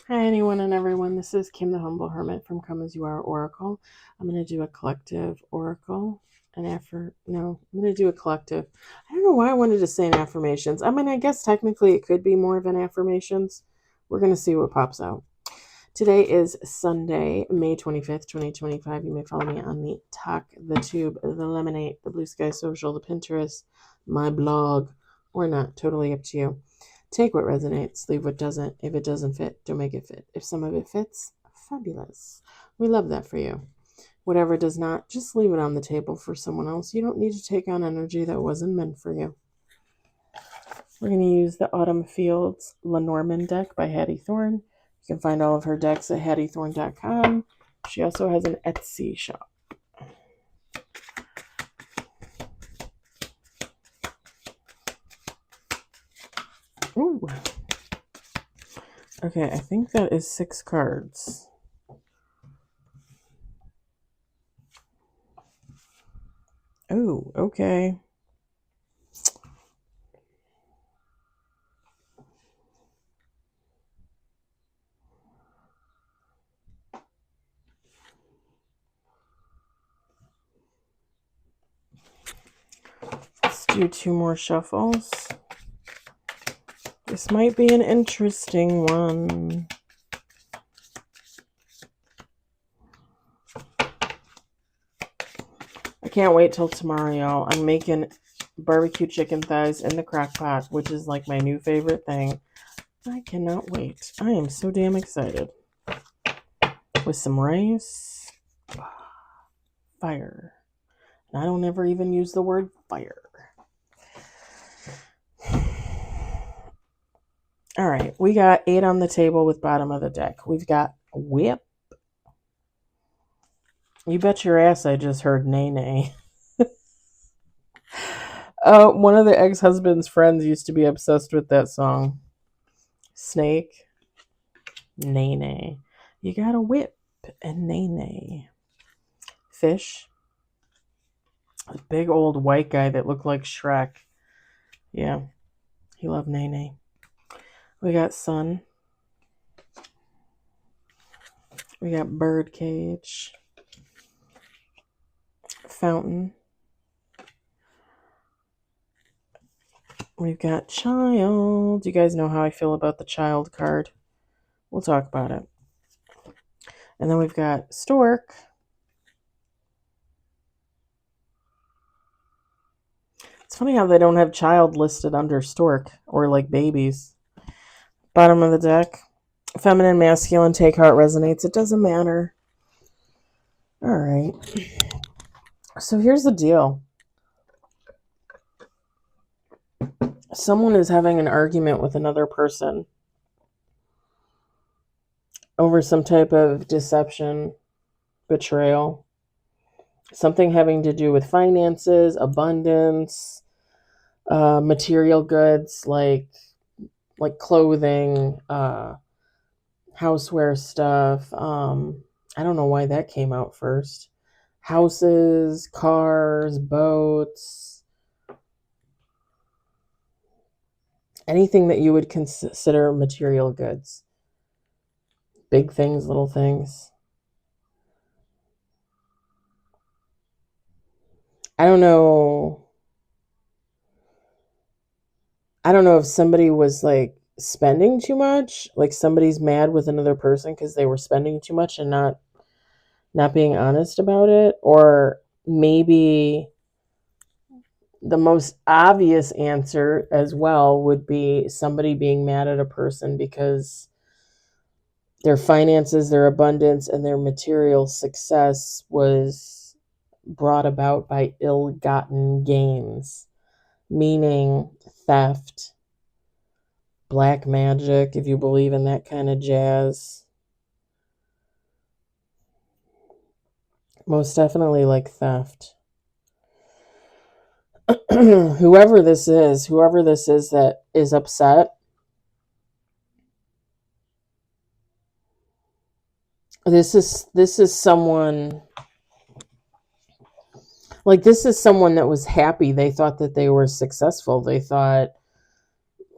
Hi, anyone and everyone. This is Kim the Humble Hermit from Come As You Are Oracle. I'm going to do a collective oracle. I'm going to do a collective. I don't know why I wanted to say an affirmations. I mean, I guess technically it could be more of an affirmations. We're going to see what pops out. Today is Sunday, May 25th, 2025. You may follow me on the Talk, the Tube, the Lemonade, the Blue Sky Social, the Pinterest, my blog, or not. Totally up to you. Take what resonates, leave what doesn't. If it doesn't fit, don't make it fit. If some of it fits, fabulous. We love that for you. Whatever does not, just leave it on the table for someone else. You don't need to take on energy that wasn't meant for you. We're going to use the Autumn Fields Lenormand deck by Hattie Thorne. You can find all of her decks at hattiethorne.com. She also has an Etsy shop. Ooh. Okay, I think that is 6 cards. Oh, okay. Let's do 2 more shuffles. This might be an interesting one. I can't wait till tomorrow, y'all. I'm making barbecue chicken thighs in the crock pot, which is like my new favorite thing. I cannot wait. I am so damn excited. With some rice. Fire. And I don't ever even use the word fire. All right, we got 8 on the table with bottom of the deck. We've got whip. You bet your ass I just heard nay nay. One of the ex-husband's friends used to be obsessed with that song. Snake. Nay nay. You got a whip and nay nay. Fish. A big old white guy that looked like Shrek. Yeah, he loved nay nay. We got sun. We got bird cage. Fountain. We've got child. You guys know how I feel about the child card. We'll talk about it. And then we've got stork. It's funny how they don't have child listed under stork or like babies. Bottom of the deck. Feminine, masculine, take how it resonates. It doesn't matter. All right. So here's the deal. Someone is having an argument with another person over some type of deception, betrayal, something having to do with finances, abundance, material goods like clothing, houseware stuff. I don't know why that came out first. Houses, cars, boats, anything that you would consider material goods. Big things, little things. I don't know if somebody was like spending too much, like somebody's mad with another person because they were spending too much and not being honest about it, or maybe the most obvious answer as well would be somebody being mad at a person because their finances, their abundance, and their material success was brought about by ill-gotten gains, meaning theft, black magic, if you believe in that kind of jazz. Most definitely like theft. whoever this is that is upset, this is someone, like, this is someone that was happy. They thought that they were successful. They thought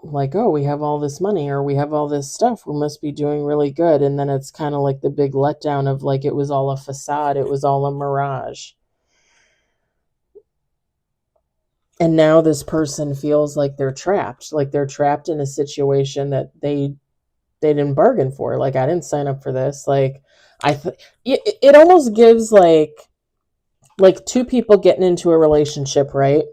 like, oh, we have all this money or we have all this stuff. We must be doing really good. And then it's kind of like the big letdown of like, it was all a facade. It was all a mirage. And now this person feels like they're trapped. Like they're trapped in a situation that they didn't bargain for. Like, I didn't sign up for this. Like, it almost gives like two people getting into a relationship, right?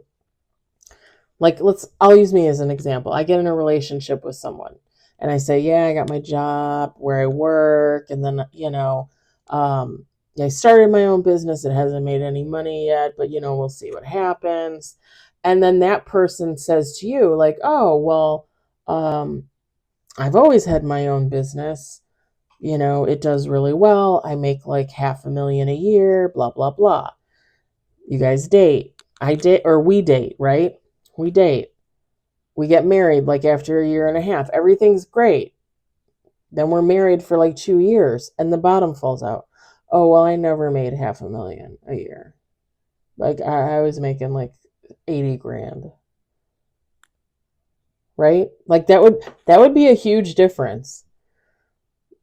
Like, I'll use me as an example. I get in a relationship with someone and I say, yeah, I got my job where I work. And then, I started my own business. It hasn't made any money yet, but, we'll see what happens. And then that person says to you, like, oh, well, I've always had my own business. It does really well. I make like $500,000 a year, blah, blah, blah. You guys date. We date, right? We date. We get married like after a year and a half. Everything's great. Then we're married for like 2 years and the bottom falls out. Oh, well, I never made $500,000 a year. Like I was making like 80 grand. Right? Like that would be a huge difference.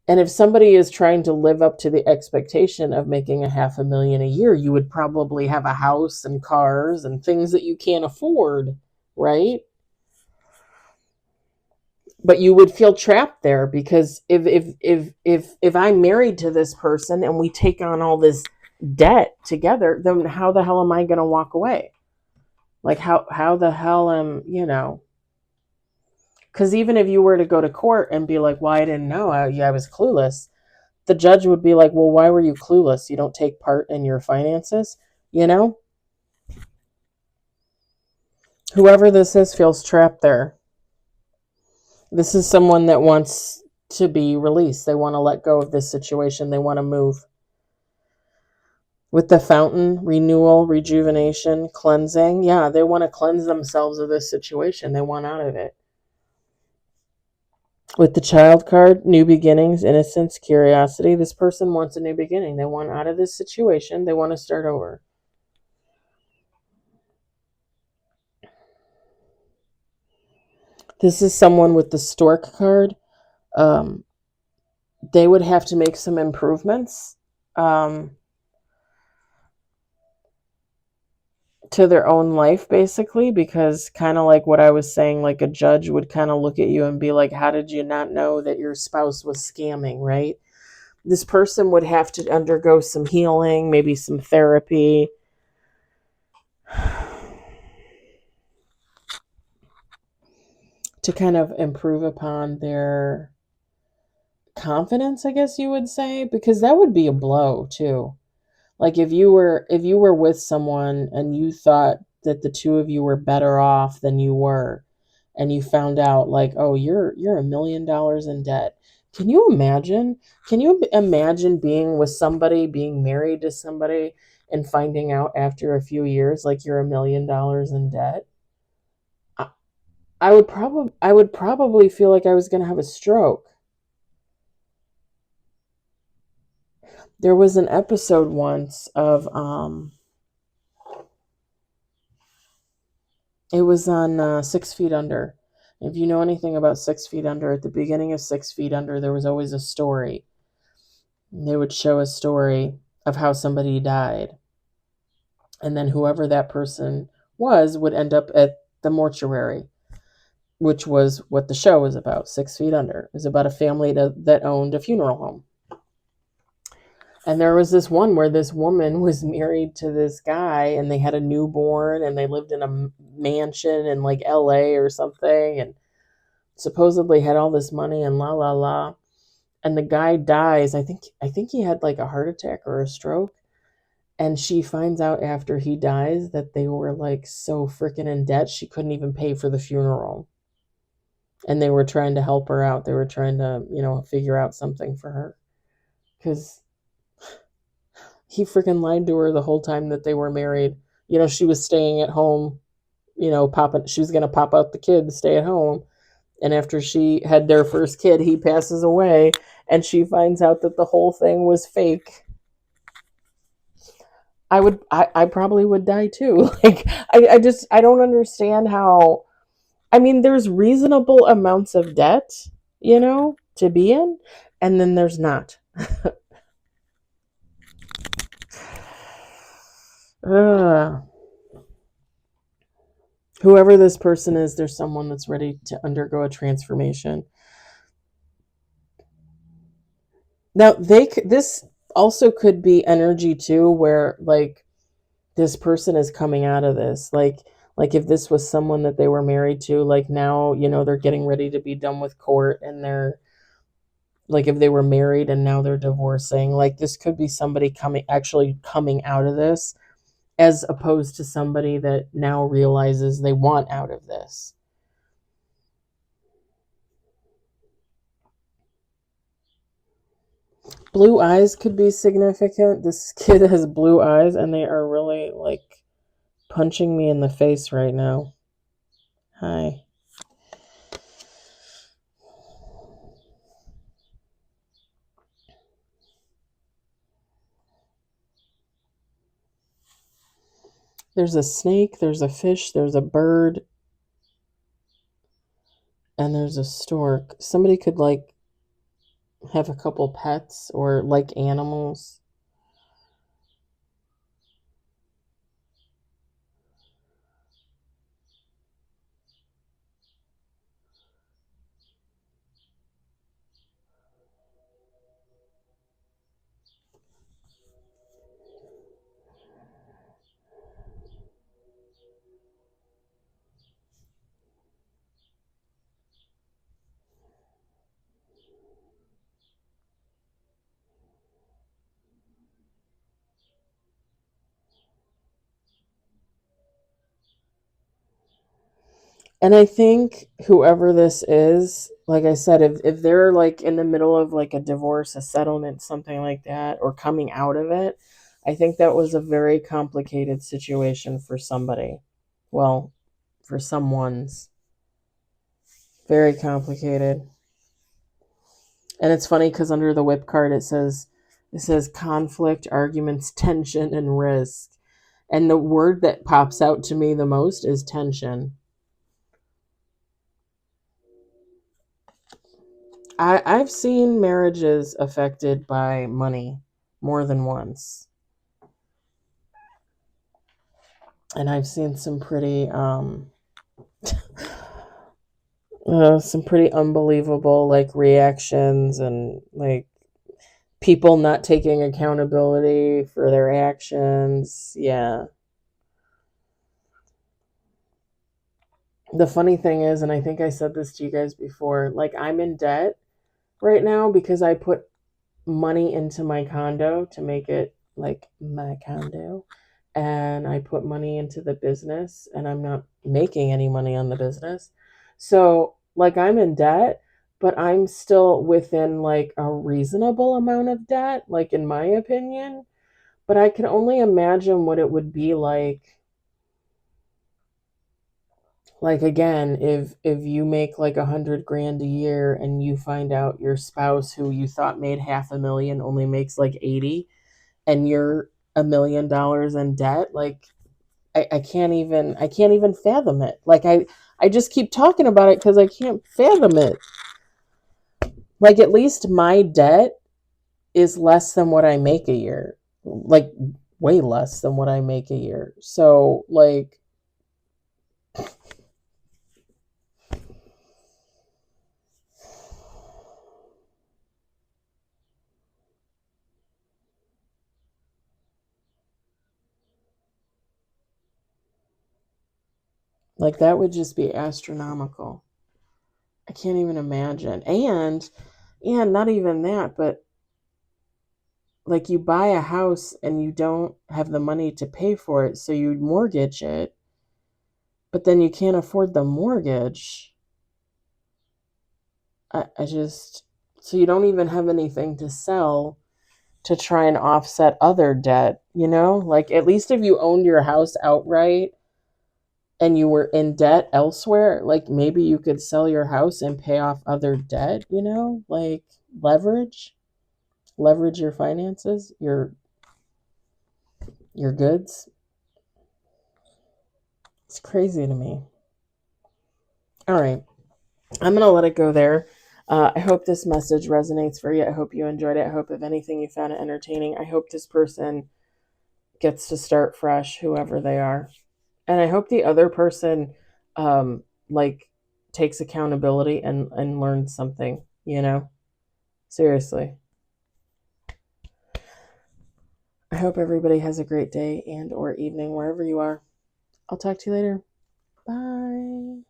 And if somebody is trying to live up to the expectation of making $500,000 a year, you would probably have a house and cars and things that you can't afford, right? But you would feel trapped there because if I'm married to this person and we take on all this debt together, then how the hell am I going to walk away? Like how the hell am, because even if you were to go to court and be like, well, I didn't know, I was clueless, the judge would be like, well, why were you clueless? You don't take part in your finances, Whoever this is feels trapped there. This is someone that wants to be released. They want to let go of this situation. They want to move. With the fountain, renewal, rejuvenation, cleansing. Yeah, they want to cleanse themselves of this situation. They want out of it. With the child card, new beginnings, innocence, curiosity. This person wants a new beginning. They want out of this situation. They want to start over. This is someone with the stork card. They would have to make some improvements to their own life, basically, because kind of like what I was saying, like a judge would kind of look at you and be like, how did you not know that your spouse was scamming, right? This person would have to undergo some healing, maybe some therapy. To kind of improve upon their confidence, I guess you would say, because that would be a blow too. Like if you were with someone and you thought that the two of you were better off than you were, and you found out like, oh, you're $1 million in debt. Can you imagine? Can you imagine being with somebody, being married to somebody, and finding out after a few years like you're $1 million in debt? I would probably feel like I was going to have a stroke. There was an episode once of it was on 6 Feet Under. If you know anything about 6 Feet Under, at the beginning of 6 Feet Under, there was always a story. They would show a story of how somebody died. And then whoever that person was would end up at the mortuary, which was what the show was about. 6 Feet Under. It was about a family that owned a funeral home. And there was this one where this woman was married to this guy and they had a newborn and they lived in a mansion in like LA or something and supposedly had all this money and la la la. And the guy dies. I think he had like a heart attack or a stroke. And she finds out after he dies that they were like so freaking in debt she couldn't even pay for the funeral. And they were trying to help her out. They were trying to, figure out something for her. Because he freaking lied to her the whole time that they were married. She was staying at home, she was going to pop out the kid to stay at home. And after she had their first kid, he passes away and she finds out that the whole thing was fake. I probably would die too. Like, I don't understand how I mean, there's reasonable amounts of debt, to be in, and then there's not. Ugh. Whoever this person is, there's someone that's ready to undergo a transformation. Now, this also could be energy too, where like this person is coming out of this, like if this was someone that they were married to, like now, they're getting ready to be done with court, and they're like, if they were married and now they're divorcing, like this could be somebody coming out of this, as opposed to somebody that now realizes they want out of this. Blue eyes could be significant. This kid has blue eyes, and they are really like punching me in the face right now. Hi. There's a snake, there's a fish, there's a bird, and there's a stork. Somebody could like have a couple pets or like animals. And I think whoever this is, like I said, if they're like in the middle of like a divorce, a settlement, something like that, or coming out of it, I think that was a very complicated situation for somebody. Well, for someone's. Very complicated. And it's funny because under the whip card it says conflict, arguments, tension, and risk. And the word that pops out to me the most is tension. I've seen marriages affected by money more than once. And I've seen some pretty unbelievable like reactions, and like people not taking accountability for their actions. Yeah. The funny thing is, and I think I said this to you guys before, like I'm in debt right now because I put money into my condo to make it like my condo. And I put money into the business, and I'm not making any money on the business. So, like, I'm in debt, but I'm still within like a reasonable amount of debt, like, in my opinion. But I can only imagine what it would be like again, if you make like 100 grand a year, and you find out your spouse who you thought made half a million only makes like 80, and you're $1 million in debt, like I can't even fathom it. Like I just keep talking about it because I can't fathom it. Like at least my debt is less than what I make a year. Like way less than what I make a year. So like that would just be astronomical. I can't even imagine. And not even that, but like you buy a house and you don't have the money to pay for it, so you mortgage it, but then you can't afford the mortgage. I just, so you don't even have anything to sell to try and offset other debt, Like at least if you owned your house outright and you were in debt elsewhere, like maybe you could sell your house and pay off other debt, Like leverage your finances, your goods. It's crazy to me. All right. I'm going to let it go there. I hope this message resonates for you. I hope you enjoyed it. I hope, if anything, you found it entertaining. I hope this person gets to start fresh, whoever they are. And I hope the other person, like, takes accountability and learns something, you know? Seriously. I hope everybody has a great day and or evening wherever you are. I'll talk to you later. Bye.